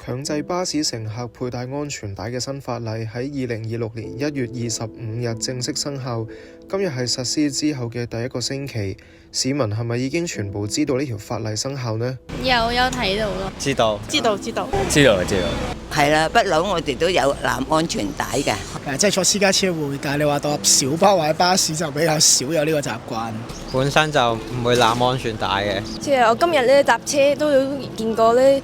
強制巴士乘客佩戴安全帶嘅新法例喺2026年1月25日正式生效。今日係實施之後嘅第一個星期，市民係咪已經全部知道呢條法例生效呢？有睇到咯，知道。係啦，不嬲我哋都有攬安全帶嘅。即係坐私家車會，但係你話到小巴或者巴士就比較少有呢個習慣。本身就唔會攬安全帶嘅。即係我今日咧搭車都有見過咧，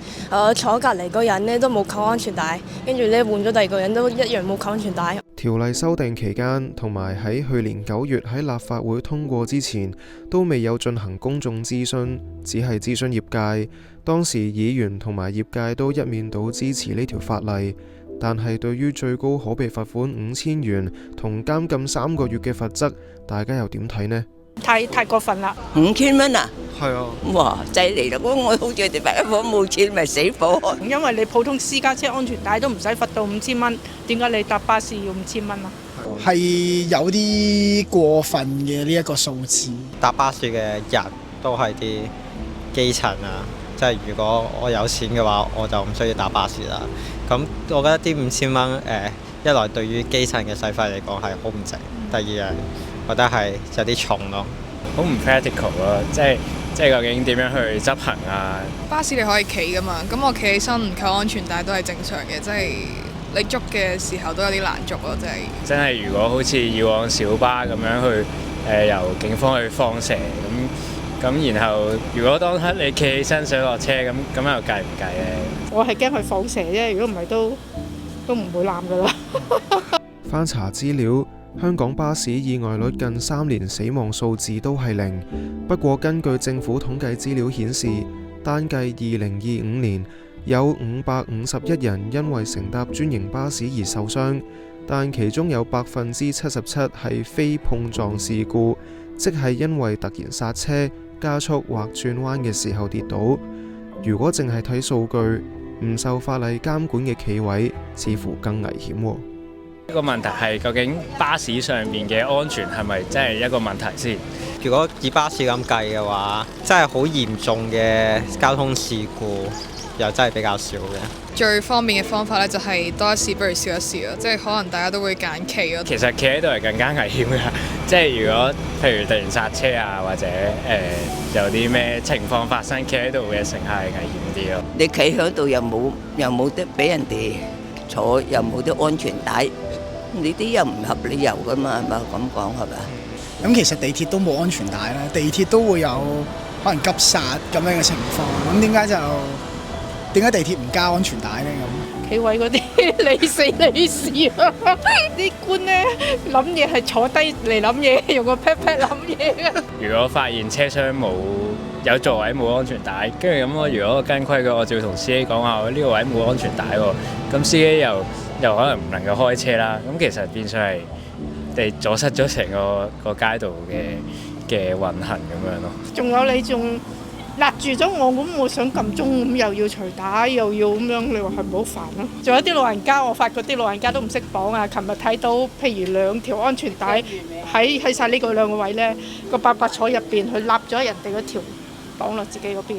坐隔離嗰人咧都冇扣安全帶，跟住咧換咗第二個人都一樣冇扣安全帶。條例修訂期間，同埋喺去年9月喺立法會通過之前，都未有進行公眾諮詢，只係諮詢業界。當時議員同埋業界都一面倒支持呢條法例，但係對於最高可被罰款5000元同監禁3個月嘅罰則，大家又點睇呢？太過分啦！5000蚊啊！係啊！哇，犀利啦！我好似哋罰一夥冇錢咪死火。因為你普通私家車安全帶都唔使罰到5000蚊，點解你搭巴士要5000蚊啊？係有啲過分嘅呢一個數字。搭巴士嘅人都係啲基層啊，即係如果我有錢嘅話，我就唔需要搭巴士啦。咁我覺得啲5000蚊一來對於基層嘅使費嚟講係好唔值，第二樣覺得係有啲重咯，好唔 practical 咯，即係究竟點樣去執行啊？巴士你可以企噶嘛，咁我企起身唔扣安全帶都係正常嘅，即係你捉嘅時候都有啲難捉咯，真係如果好似以往小巴咁樣去由警方去放蛇咁，然後如果當刻你企起身想落車咁又計唔計咧？我係驚佢放蛇啫，如果唔係都唔會攬噶啦。翻查資料，香港巴士意外率近3年死亡數字都係0。不過根據政府統計資料顯示，單計2025年有551人因為乘搭專營巴士而受傷，但其中有77%係非碰撞事故，即係因為突然剎車、加速或轉彎嘅時候跌倒。如果淨係睇數據，唔受法例監管嘅企位似乎更危險喎。一個問題係究竟巴士上面嘅安全係咪真係一個問題先？如果以巴士咁計嘅話，真係好嚴重嘅交通事故又真係比較少嘅。最方便嘅方法咧就係多一事不如少一事咯，即係可能大家都會揀企咯。其實企喺度係更加危險㗎，即係如果譬如突然剎車啊，或者有啲咩情況發生，企喺度嘅乘客係危險啲咯。你企喺度又冇得俾人哋坐，又冇啲安全帶，呢啲又唔合理由噶嘛，係咪咁講係咪？咁其實地鐵都冇安全帶啦，地鐵都會有可能急剎咁樣嘅情況。咁點解地鐵唔加安全帶呢？咁企位嗰啲你死你事啊！啲官咧諗嘢係坐低嚟諗嘢，用個 pat pat 諗嘢啊！如果發現車廂有座位冇安全帶，跟住咁我如果跟規矩，我就要同司機講話，呢個位冇安全帶喎。咁司機又可能唔能夠開車啦。咁其實變相係地阻塞咗成個街道嘅運行咁樣咯。仲有你仲勒住咗我，咁我想撳鐘咁又要除帶又要咁樣，你話係唔好煩咯？仲有啲老人家，我發覺啲老人家都唔識綁啊！琴日睇到譬如2條安全帶喺曬呢個2個位咧，個伯伯坐入邊，佢立咗人哋嗰條綁落自己嗰邊。